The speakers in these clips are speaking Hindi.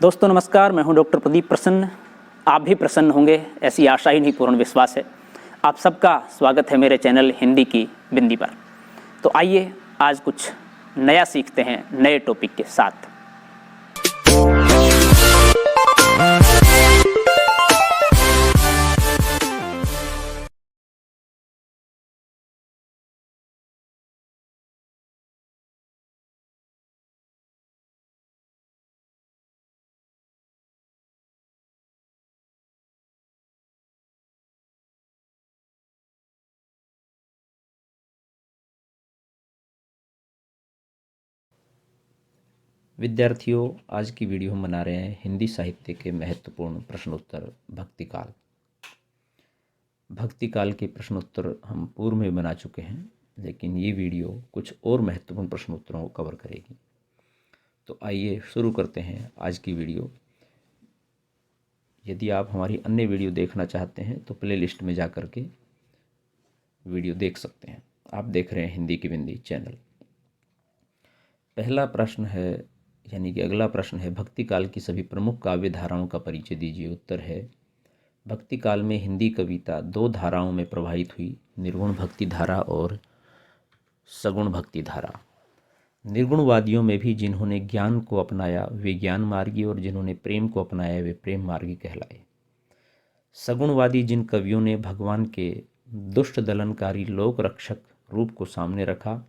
दोस्तों नमस्कार, मैं हूं डॉक्टर प्रदीप प्रसन्न। आप भी प्रसन्न होंगे ऐसी आशा ही नहीं, पूर्ण विश्वास है। आप सबका स्वागत है मेरे चैनल हिंदी की बिंदी पर। तो आइए आज कुछ नया सीखते हैं नए टॉपिक के साथ। विद्यार्थियों, आज की वीडियो हम बना रहे हैं हिंदी साहित्य के महत्वपूर्ण प्रश्नोत्तर भक्तिकाल। भक्तिकाल के प्रश्नोत्तर हम पूर्व में बना चुके हैं, लेकिन ये वीडियो कुछ और महत्वपूर्ण प्रश्नोत्तरों को कवर करेगी। तो आइए शुरू करते हैं आज की वीडियो। यदि आप हमारी अन्य वीडियो देखना चाहते हैं तो प्ले लिस्ट में जा कर के वीडियो देख सकते हैं। आप देख रहे हैं हिंदी की बिंदी चैनल। पहला प्रश्न है, यानी कि अगला प्रश्न है, भक्ति काल की सभी प्रमुख काव्य धाराओं का परिचय दीजिए। उत्तर है, भक्ति काल में हिंदी कविता दो धाराओं में प्रवाहित हुई, निर्गुण भक्ति धारा और सगुण भक्ति धारा। निर्गुणवादियों में भी जिन्होंने ज्ञान को अपनाया वे ज्ञान मार्गी और जिन्होंने प्रेम को अपनाया वे प्रेम मार्गी कहलाए। सगुणवादी जिन कवियों ने भगवान के दुष्ट दलनकारी लोक रक्षक रूप को सामने रखा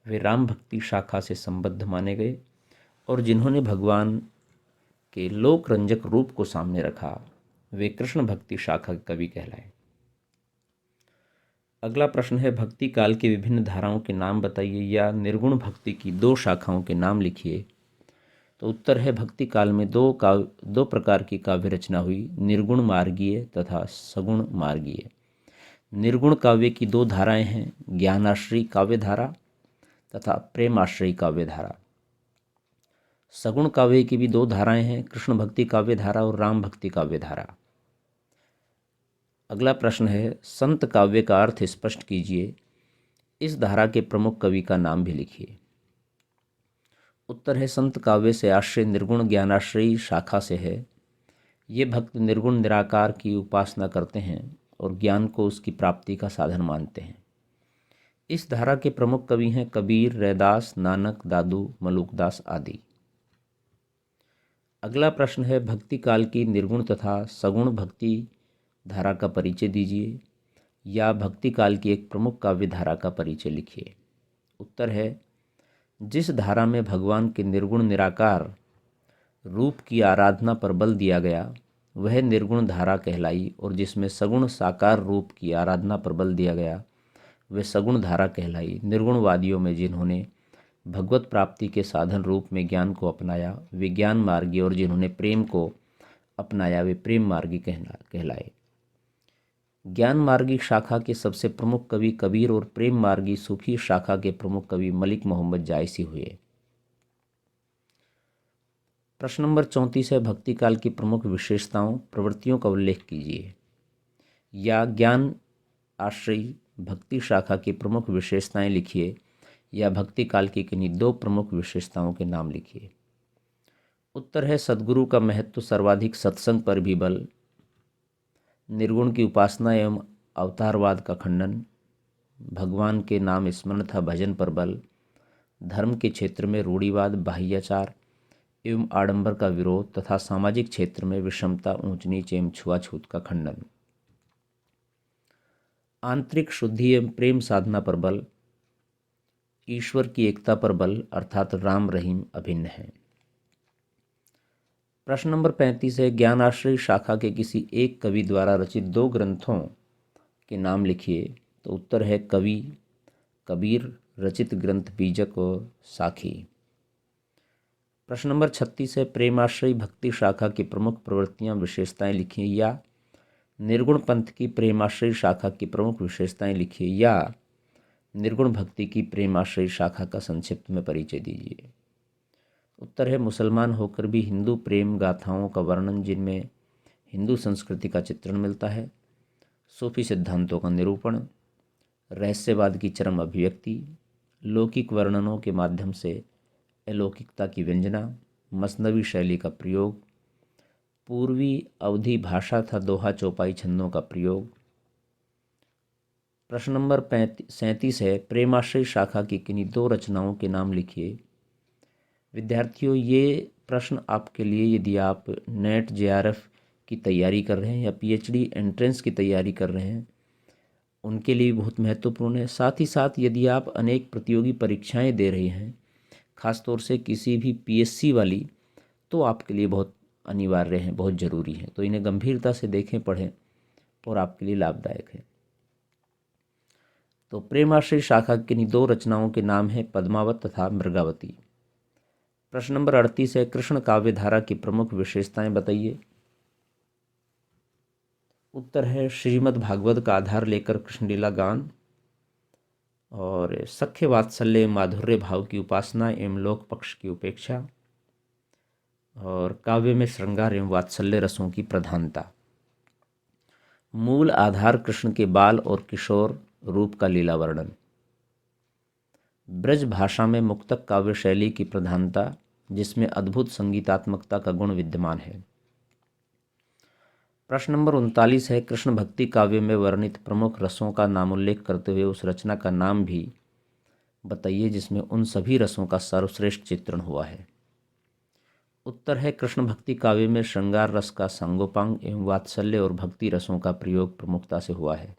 वे राम भक्ति शाखा से संबद्ध माने गए, और जिन्होंने भगवान के लोक रंजक रूप को सामने रखा वे कृष्ण भक्ति शाखा के कवि कहलाए। अगला प्रश्न है, भक्ति काल के विभिन्न धाराओं के नाम बताइए या निर्गुण भक्ति की दो शाखाओं के नाम लिखिए। तो उत्तर है, भक्ति काल में दो प्रकार की काव्य रचना हुई, निर्गुण मार्गीय तथा सगुण मार्गीय। निर्गुण काव्य की दो धाराएं हैं, ज्ञानाश्रयी काव्य धारा तथा प्रेमाश्रयी काव्य धारा। सगुण काव्य की भी दो धाराएं हैं, कृष्ण भक्ति काव्य धारा और राम भक्ति काव्य धारा। अगला प्रश्न है, संत काव्य का अर्थ स्पष्ट कीजिए, इस धारा के प्रमुख कवि का नाम भी लिखिए। उत्तर है, संत काव्य से आश्रय निर्गुण ज्ञानाश्रयी शाखा से है। ये भक्त निर्गुण निराकार की उपासना करते हैं और ज्ञान को उसकी प्राप्ति का साधन मानते हैं। इस धारा के प्रमुख कवि हैं कबीर, रैदास, नानक, दादू, मलूकदास आदि। अगला प्रश्न है, भक्ति काल की निर्गुण तथा सगुण भक्ति धारा का परिचय दीजिए या भक्ति काल की एक प्रमुख काव्य धारा का परिचय लिखिए। उत्तर है, जिस धारा में भगवान के निर्गुण निराकार रूप की आराधना पर बल दिया गया वह निर्गुण धारा कहलाई, और जिसमें सगुण साकार रूप की आराधना पर बल दिया गया वह सगुण धारा कहलाई। निर्गुणवादियों में जिन्होंने भगवत प्राप्ति के साधन रूप में ज्ञान को अपनाया वे ज्ञान मार्गी, और जिन्होंने प्रेम को अपनाया वे प्रेम मार्गी कहलाए। ज्ञान मार्गी शाखा के सबसे प्रमुख कवि कबीर और प्रेम मार्गी सूफी शाखा के प्रमुख कवि मलिक मोहम्मद जायसी हुए। प्रश्न नंबर 34 है, भक्ति काल की प्रमुख विशेषताओं प्रवृत्तियों का उल्लेख कीजिए या ज्ञान आश्रयी भक्ति शाखा की प्रमुख विशेषताएं लिखिए या भक्ति काल की किन्हीं दो प्रमुख विशेषताओं के नाम लिखिए। उत्तर है, सद्गुरु का महत्व सर्वाधिक, सत्संग पर भी बल, निर्गुण की उपासना एवं अवतारवाद का खंडन, भगवान के नाम स्मरण तथा भजन पर बल, धर्म के क्षेत्र में रूढ़िवाद, बाह्याचार एवं आडंबर का विरोध तथा सामाजिक क्षेत्र में विषमता, ऊंच नीच एवं छुआछूत का खंडन। आंतरिक शुद्धि एवं प्रेम साधना पर बल, ईश्वर की एकता पर बल अर्थात राम रहीम अभिन्न है। प्रश्न नंबर 35 है, ज्ञानाश्रयी शाखा के किसी एक कवि द्वारा रचित दो ग्रंथों के नाम लिखिए। तो उत्तर है, कबीर रचित ग्रंथ बीजक और साखी। प्रश्न नंबर 36 है, प्रेमाश्रयी भक्ति शाखा की प्रमुख प्रवृत्तियां विशेषताएं लिखिए या निर्गुण पंथ की प्रेमाश्रयी शाखा की प्रमुख विशेषताएं लिखिए या निर्गुण भक्ति की प्रेमाश्रयी शाखा का संक्षिप्त में परिचय दीजिए। उत्तर है, मुसलमान होकर भी हिंदू प्रेम गाथाओं का वर्णन जिनमें हिंदू संस्कृति का चित्रण मिलता है, सूफी सिद्धांतों का निरूपण, रहस्यवाद की चरम अभिव्यक्ति, लौकिक वर्णनों के माध्यम से अलौकिकता की व्यंजना, मसनवी शैली का प्रयोग, पूर्वी अवधि भाषा था दोहा चौपाई छंदों का प्रयोग। प्रश्न नंबर 37 है, प्रेमाश्रय शाखा की किन्हीं दो रचनाओं के नाम लिखिए। विद्यार्थियों, ये प्रश्न आपके लिए यदि आप नेट जेआरएफ की तैयारी कर रहे हैं या पीएचडी एंट्रेंस की तैयारी कर रहे हैं उनके लिए बहुत महत्वपूर्ण है। साथ ही साथ यदि आप अनेक प्रतियोगी परीक्षाएं दे रहे हैं, खासतौर से किसी भी पीएससी वाली, तो आपके लिए बहुत अनिवार्य है, बहुत ज़रूरी है। तो इन्हें गंभीरता से देखें, पढ़ें और आपके लिए लाभदायक है। तो प्रेमाश्रय शाखा की किन्हीं दो रचनाओं के नाम हैं पद्मावत तथा मृगावती। प्रश्न नंबर 38 है, कृष्ण काव्य धारा की प्रमुख विशेषताएं बताइए। उत्तर है श्रीमद् भागवत का आधार लेकर कृष्णलीला गान, और सख्य वात्सल्य माधुर्य भाव की उपासना एवं लोक पक्ष की उपेक्षा, और काव्य में श्रृंगार एवं वात्सल्य रसों की प्रधानता। मूल आधार कृष्ण के बाल और किशोर रूप का लीला वर्णन। ब्रज भाषा में मुक्तक काव्य शैली की प्रधानता, जिसमें अद्भुत संगीतात्मकता का गुण विद्यमान है। प्रश्न नंबर 39 है, कृष्ण भक्ति काव्य में वर्णित प्रमुख रसों का नामोल्लेख करते हुए उस रचना का नाम भी बताइए जिसमें उन सभी रसों का सर्वश्रेष्ठ चित्रण हुआ है। उत्तर है कृष्ण भक्ति काव्य में श्रृंगार रस का सांगोपांग एवं वात्सल्य और भक्ति रसों का प्रयोग प्रमुखता से हुआ है।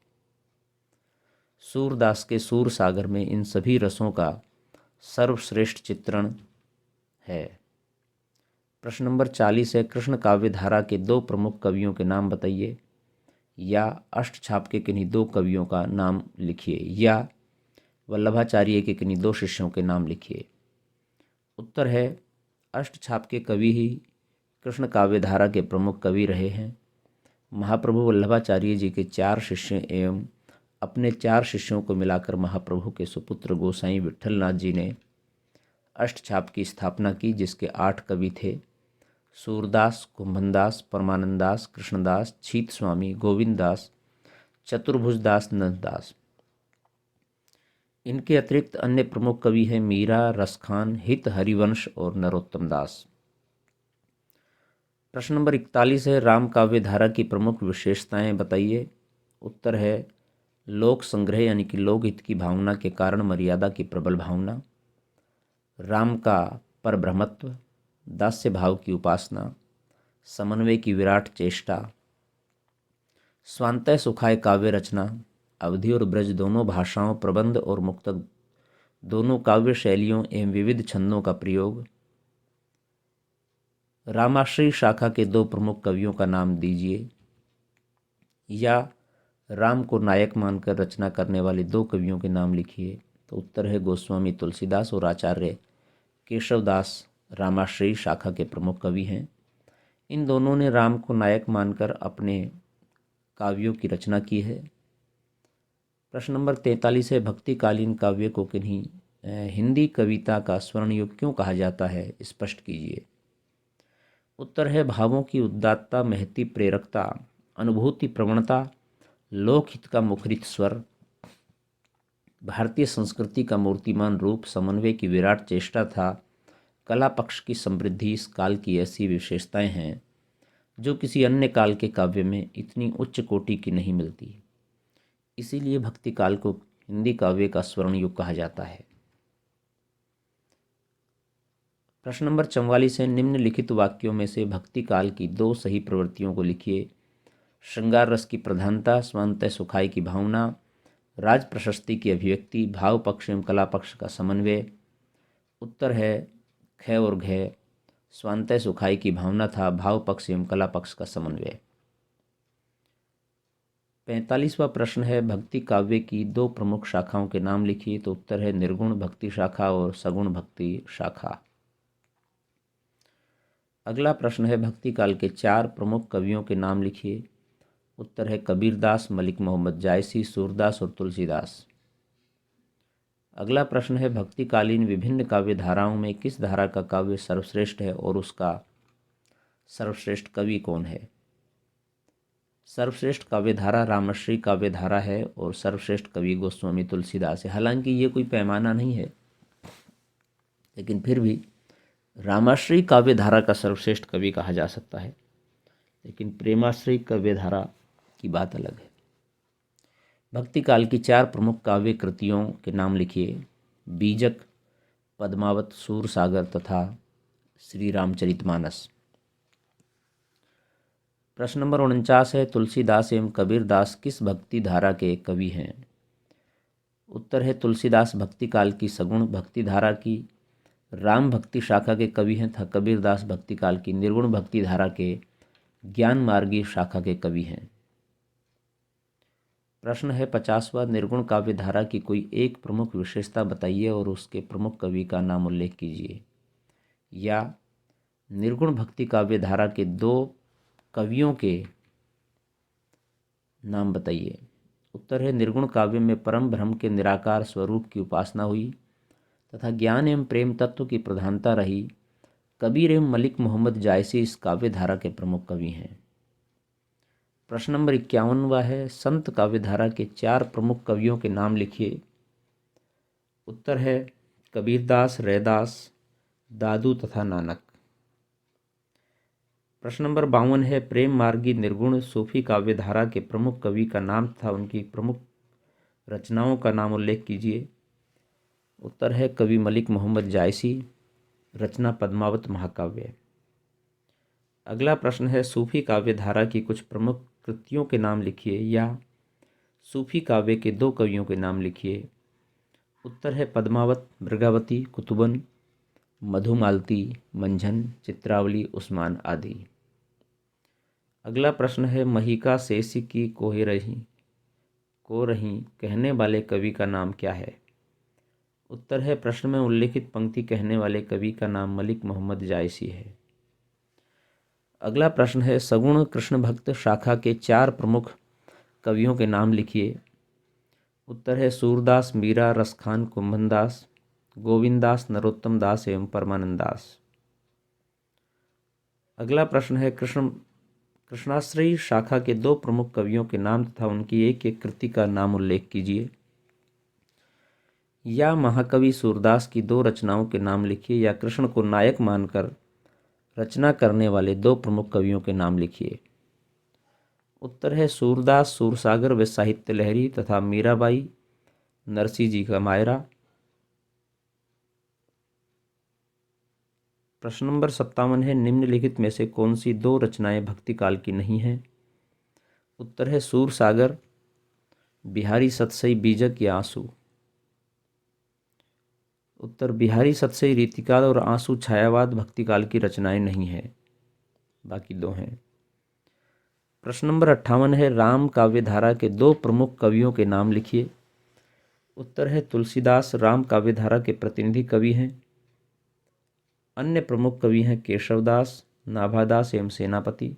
सूरदास के सूर सागर में इन सभी रसों का सर्वश्रेष्ठ चित्रण है। प्रश्न नंबर 40 है, कृष्ण काव्य धारा के दो प्रमुख कवियों के नाम बताइए, या अष्टछाप के किन्हीं दो कवियों का नाम लिखिए, या वल्लभाचार्य के किन्हीं दो शिष्यों के नाम लिखिए। उत्तर है अष्टछाप के कवि ही कृष्ण काव्य धारा के प्रमुख कवि रहे हैं। महाप्रभु वल्लभाचार्य जी के 4 शिष्य एवं अपने 4 शिष्यों को मिलाकर महाप्रभु के सुपुत्र गोसाई विट्ठलनाथ जी ने अष्टछाप की स्थापना की, जिसके 8 कवि थे, सूरदास, कुंभनदास, परमानंदास, कृष्णदास, छीत स्वामी, गोविंददास, चतुर्भुजदास, नंददास। इनके अतिरिक्त अन्य प्रमुख कवि हैं मीरा, रसखान, हित, हरिवंश और नरोत्तम दास। प्रश्न नंबर 41 है, राम काव्य धारा की प्रमुख विशेषताएं बताइए। उत्तर है लोक संग्रह यानी कि लोकहित की भावना के कारण मर्यादा की प्रबल भावना, राम का परब्रह्मत्व, दास्य भाव की उपासना, समन्वय की विराट चेष्टा, स्वांतः सुखाय काव्य रचना, अवधि और ब्रज दोनों भाषाओं, प्रबंध और मुक्तक दोनों काव्य शैलियों एवं विविध छंदों का प्रयोग। रामाश्रय शाखा के दो प्रमुख कवियों का नाम दीजिए, या राम को नायक मानकर रचना करने वाले दो कवियों के नाम लिखिए। तो उत्तर है गोस्वामी तुलसीदास और आचार्य केशवदास रामाश्रय शाखा के प्रमुख कवि हैं। इन दोनों ने राम को नायक मानकर अपने काव्यों की रचना की है। प्रश्न नंबर 43 है, भक्तिकालीन काव्य को किन्हीं हिंदी कविता का स्वर्ण युग क्यों कहा जाता है, स्पष्ट कीजिए। उत्तर है भावों की उदात्तता, महती प्रेरकता, अनुभूति प्रवणता, लोकहित का मुखरित स्वर, भारतीय संस्कृति का मूर्तिमान रूप, समन्वय की विराट चेष्टा था, कला पक्ष की समृद्धि इस काल की ऐसी विशेषताएं हैं जो किसी अन्य काल के काव्य में इतनी उच्च कोटि की नहीं मिलती। इसीलिए भक्ति काल को हिंदी काव्य का स्वर्ण युग कहा जाता है। प्रश्न नंबर 44 है, निम्नलिखित वाक्यों में से भक्ति काल की दो सही प्रवृत्तियों को लिखिए। श्रृंगार रस की प्रधानता, स्वांतः सुखाई की भावना, राज प्रशस्ति की अभिव्यक्ति, भाव पक्ष एवं कला पक्ष का समन्वय। उत्तर है ख और घ, स्वांतः सुखाई की भावना था, भाव पक्ष एवं कला पक्ष का समन्वय। 45वां प्रश्न है, भक्ति काव्य की दो प्रमुख शाखाओं के नाम लिखिए। तो उत्तर है निर्गुण भक्ति शाखा और सगुण भक्ति शाखा। अगला प्रश्न है, भक्ति काल के 4 प्रमुख कवियों के नाम लिखिए। उत्तर है कबीरदास, मलिक मोहम्मद जायसी, सूरदास और तुलसीदास। अगला प्रश्न है, भक्तिकालीन विभिन्न काव्य धाराओं में किस धारा का काव्य सर्वश्रेष्ठ है और उसका सर्वश्रेष्ठ कवि कौन है। सर्वश्रेष्ठ काव्य धारा रामश्री काव्य धारा है और सर्वश्रेष्ठ कवि गोस्वामी तुलसीदास है। हालांकि ये कोई पैमाना नहीं है, लेकिन फिर भी रामाश्री काव्य धारा का सर्वश्रेष्ठ कवि कहा जा सकता है। लेकिन प्रेमाश्रयी काव्यधारा की बात अलग है। भक्ति काल की 4 प्रमुख काव्य कृतियों के नाम लिखिए। बीजक, पद्मावत, सूरसागर तथा श्री रामचरितमानस। प्रश्न नंबर 49 है, तुलसीदास एवं कबीरदास किस भक्ति धारा के कवि हैं? उत्तर है तुलसीदास भक्ति काल की सगुण भक्ति धारा की राम भक्ति शाखा के कवि हैं तथा कबीरदास भक्ति काल की निर्गुण भक्ति धारा के ज्ञान मार्गी शाखा के कवि हैं। प्रश्न है 50वां, निर्गुण काव्य धारा की कोई एक प्रमुख विशेषता बताइए और उसके प्रमुख कवि का नाम उल्लेख कीजिए। या निर्गुण भक्ति काव्य धारा के 2 कवियों के नाम बताइए। उत्तर है निर्गुण काव्य में परम ब्रह्म के निराकार स्वरूप की उपासना हुई तथा ज्ञान एवं प्रेम तत्व की प्रधानता रही। कबीर एवं मलिक मोहम्मद जायसी इस काव्य धारा के प्रमुख कवि हैं। प्रश्न नंबर 51वां है, संत काव्य धारा के 4 प्रमुख कवियों के नाम लिखिए। उत्तर है कबीरदास, रैदास, दादू तथा नानक। प्रश्न नंबर 52 है, प्रेम मार्गी निर्गुण सूफी काव्य धारा के प्रमुख कवि का नाम तथा उनकी प्रमुख रचनाओं का नाम उल्लेख कीजिए। उत्तर है कवि मलिक मोहम्मद जायसी, रचना पद्मावत महाकाव्य। अगला प्रश्न है, सूफी काव्य धारा की कुछ प्रमुख कृतियों के नाम लिखिए या सूफी काव्य के 2 कवियों के नाम लिखिए। उत्तर है पद्मावत, मृगावती, कुतुबन, मधुमालती, मंझन, चित्रावली, उस्मान आदि। अगला प्रश्न है, महिका शेषी की को रही कहने वाले कवि का नाम क्या है? उत्तर है प्रश्न में उल्लेखित पंक्ति कहने वाले कवि का नाम मलिक मोहम्मद जायसी है। अगला प्रश्न है, सगुण कृष्ण भक्त शाखा के 4 प्रमुख कवियों के नाम लिखिए। उत्तर है सूरदास, मीरा, रसखान, कुंभनदास, गोविंददास, नरोत्तम दास एवं परमानंद दास। अगला प्रश्न है, कृष्णाश्रयी शाखा के 2 प्रमुख कवियों के नाम तथा उनकी एक एक कृति का नाम उल्लेख कीजिए। या महाकवि सूरदास की 2 रचनाओं के नाम लिखिए या कृष्ण को नायक मानकर रचना करने वाले 2 प्रमुख कवियों के नाम लिखिए। उत्तर है सूरदास, सूरसागर व साहित्य लहरी तथा मीराबाई, नरसिंह जी का मायरा। प्रश्न नंबर 57 है, निम्नलिखित में से कौन सी 2 रचनाएं भक्ति काल की नहीं हैं? उत्तर है सूरसागर, बिहारी सतसई, बीजक या आंसू। उत्तर बिहारी सतसई रीतिकाल और आंसू छायावाद भक्तिकाल की रचनाएं नहीं है, बाकी 2 हैं। प्रश्न नंबर 58 है, राम काव्य धारा के 2 प्रमुख कवियों के नाम लिखिए। उत्तर है तुलसीदास राम काव्य धारा के प्रतिनिधि कवि हैं। अन्य प्रमुख कवि हैं केशवदास, नाभादास एवं सेनापति।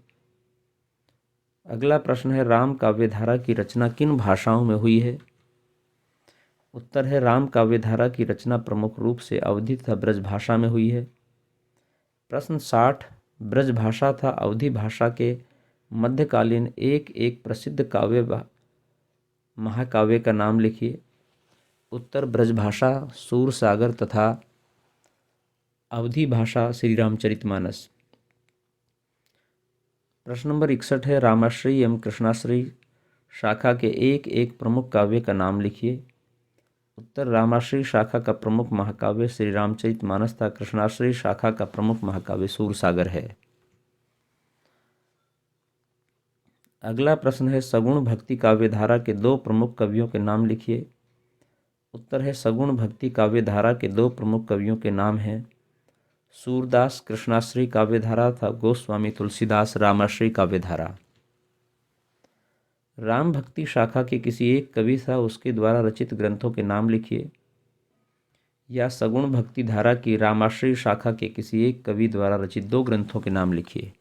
अगला प्रश्न है, राम काव्य धारा की रचना किन भाषाओं में हुई है? उत्तर है राम काव्य धारा की रचना प्रमुख रूप से अवधी तथा ब्रज भाषा में हुई है। प्रश्न 60, ब्रज भाषा तथा अवधी भाषा के मध्यकालीन एक प्रसिद्ध काव्य महाकाव्य का नाम लिखिए। उत्तर ब्रजभाषा सूरसागर तथा अवधी भाषा श्री रामचरितमानस। प्रश्न नंबर 61 है, रामाश्रयी एवं कृष्णाश्रयी शाखा के एक प्रमुख काव्य का नाम लिखिए। उत्तर रामाश्रयी शाखा का प्रमुख महाकाव्य श्री रामचरितमानस तथा कृष्णाश्रयी शाखा का प्रमुख महाकाव्य सूरसागर है। अगला प्रश्न है, सगुण भक्ति काव्य धारा के 2 प्रमुख कवियों के नाम लिखिए। उत्तर है सगुण भक्ति काव्य धारा के 2 प्रमुख कवियों के नाम हैं सूरदास कृष्णाश्रयी काव्य धारा तथा गोस्वामी तुलसीदास रामाश्रयी काव्य धारा। राम भक्ति शाखा के किसी एक कवि तथा उसके द्वारा रचित ग्रंथों के नाम लिखिए। या सगुण भक्ति धारा की रामाश्रयी शाखा के किसी एक कवि द्वारा रचित 2 ग्रंथों के नाम लिखिए।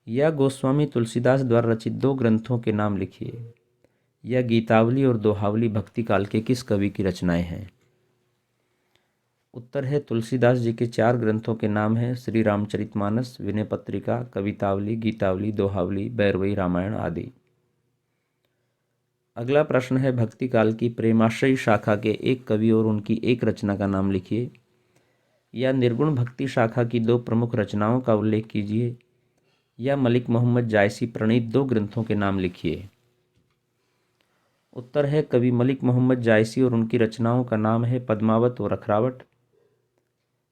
या गोस्वामी तुलसीदास द्वारा रचित 2 ग्रंथों के नाम लिखिए। या गीतावली और दोहावली भक्ति काल के किस कवि की रचनाएं हैं? उत्तर है तुलसीदास जी के 4 ग्रंथों के नाम हैं श्री रामचरितमानस, विनय पत्रिका, कवितावली, गीतावली, दोहावली, भैरवी रामायण आदि। अगला प्रश्न है, भक्ति काल की प्रेमाश्रयी शाखा के एक कवि और उनकी एक रचना का नाम लिखिए। या निर्गुण भक्ति शाखा की 2 प्रमुख रचनाओं का उल्लेख कीजिए। या मलिक मोहम्मद जायसी प्रणीत 2 ग्रंथों के नाम लिखिए। उत्तर है कवि मलिक मोहम्मद जायसी और उनकी रचनाओं का नाम है पद्मावत और अखरावट।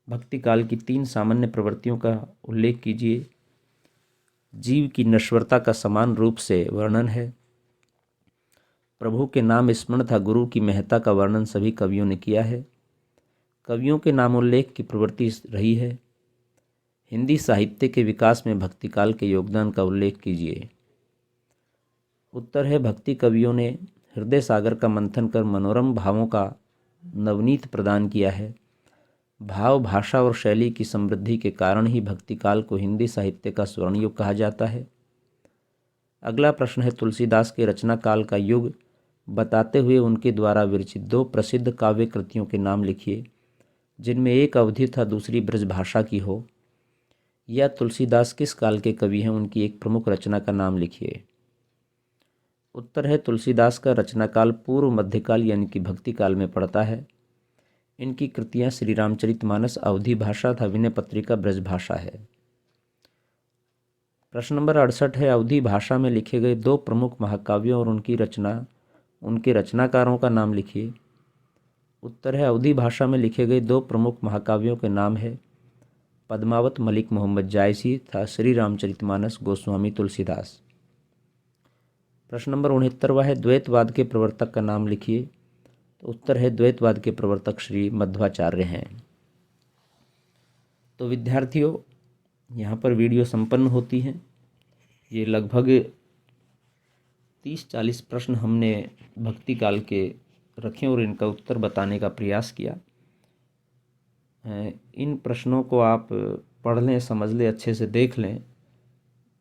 भक्ति काल की 3 सामान्य प्रवृत्तियों का उल्लेख कीजिए। जीव की नश्वरता का समान रूप से वर्णन है। प्रभु के नाम स्मरण तथा गुरु की महत्ता का वर्णन सभी कवियों ने किया है। कवियों के नामोल्लेख की प्रवृत्ति रही है। हिंदी साहित्य के विकास में भक्ति काल के योगदान का उल्लेख कीजिए। उत्तर है भक्ति कवियों ने हृदय सागर का मंथन कर मनोरम भावों का नवनीत प्रदान किया है। भाव, भाषा और शैली की समृद्धि के कारण ही भक्ति काल को हिंदी साहित्य का स्वर्ण युग कहा जाता है। अगला प्रश्न है तुलसीदास के रचना काल का युग बताते हुए उनके द्वारा विरचित 2 प्रसिद्ध काव्य कृतियों के नाम लिखिए, जिनमें एक अवधि तथा दूसरी ब्रजभाषा की हो। या तुलसीदास किस काल के कवि हैं, उनकी एक प्रमुख रचना का नाम लिखिए। उत्तर है तुलसीदास का रचना काल पूर्व मध्यकाल यानी कि भक्ति काल में पड़ता है। इनकी कृतियां श्री रामचरितमानस अवधी भाषा तथा विनय पत्रिका ब्रजभाषा है। प्रश्न नंबर 68 है अवधी भाषा में लिखे गए 2 प्रमुख महाकाव्यों और उनके रचनाकारों का नाम लिखिए। उत्तर है अवधी भाषा में लिखे गए 2 प्रमुख महाकाव्यों के नाम है पद्मावत मलिक मोहम्मद जायसी तथा श्री रामचरितमानस गोस्वामी तुलसीदास। प्रश्न नंबर 69 है द्वैतवाद के प्रवर्तक का नाम लिखिए। तो उत्तर है द्वैतवाद के प्रवर्तक श्री मध्वाचार्य हैं। तो विद्यार्थियों, यहाँ पर वीडियो संपन्न होती है। ये लगभग 30-40 प्रश्न हमने भक्ति काल के रखे और इनका उत्तर बताने का प्रयास किया। इन प्रश्नों को आप पढ़ लें, समझ लें, अच्छे से देख लें।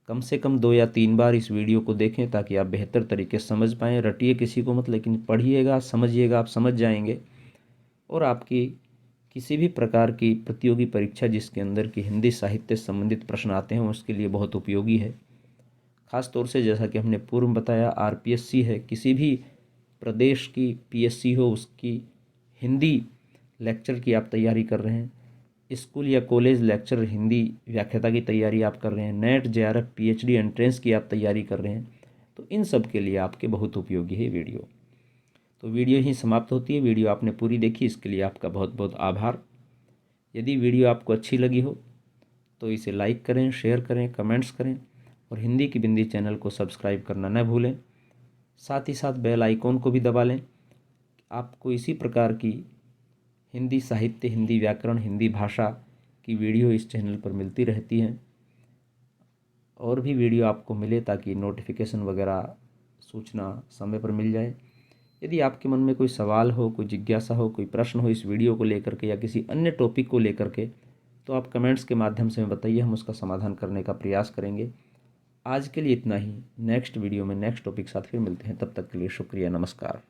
कम से कम 2 या 3 बार इस वीडियो को देखें ताकि आप बेहतर तरीके से समझ पाएँ। रटिए किसी को मत, लेकिन पढ़िएगा, समझिएगा, आप समझ जाएंगे। और आपकी किसी भी प्रकार की प्रतियोगी परीक्षा जिसके अंदर की हिंदी साहित्य से संबंधित प्रश्न आते हैं उसके लिए बहुत उपयोगी है। ख़ास तौर से जैसा कि हमने पूर्व में बताया, आरपीएससी है, किसी भी प्रदेश की पीएससी हो, उसकी हिंदी लेक्चर की आप तैयारी कर रहे हैं, स्कूल या कॉलेज लेक्चर हिंदी व्याख्याता की तैयारी आप कर रहे हैं, नेट जेआरएफ पीएचडी एंट्रेंस की आप तैयारी कर रहे हैं, तो इन सब के लिए आपके बहुत उपयोगी है वीडियो। तो वीडियो ही समाप्त होती है। वीडियो आपने पूरी देखी, इसके लिए आपका बहुत बहुत आभार। यदि वीडियो आपको अच्छी लगी हो तो इसे लाइक करें, शेयर करें, कमेंट्स करें और हिंदी की बिंदी चैनल को सब्सक्राइब करना न भूलें। साथ ही साथ बेल आइकॉन को भी दबा लें। आपको इसी प्रकार की हिंदी साहित्य, हिंदी व्याकरण, हिंदी भाषा की वीडियो इस चैनल पर मिलती रहती हैं। और भी वीडियो आपको मिले ताकि नोटिफिकेशन वगैरह सूचना समय पर मिल जाए। यदि आपके मन में कोई सवाल हो, कोई जिज्ञासा हो, कोई प्रश्न हो इस वीडियो को लेकर के या किसी अन्य टॉपिक को लेकर के, तो आप कमेंट्स के माध्यम से हमें बताइए, हम उसका समाधान करने का प्रयास करेंगे। आज के लिए इतना ही। नेक्स्ट वीडियो में नेक्स्ट टॉपिक साथ फिर मिलते हैं। तब तक के लिए शुक्रिया, नमस्कार।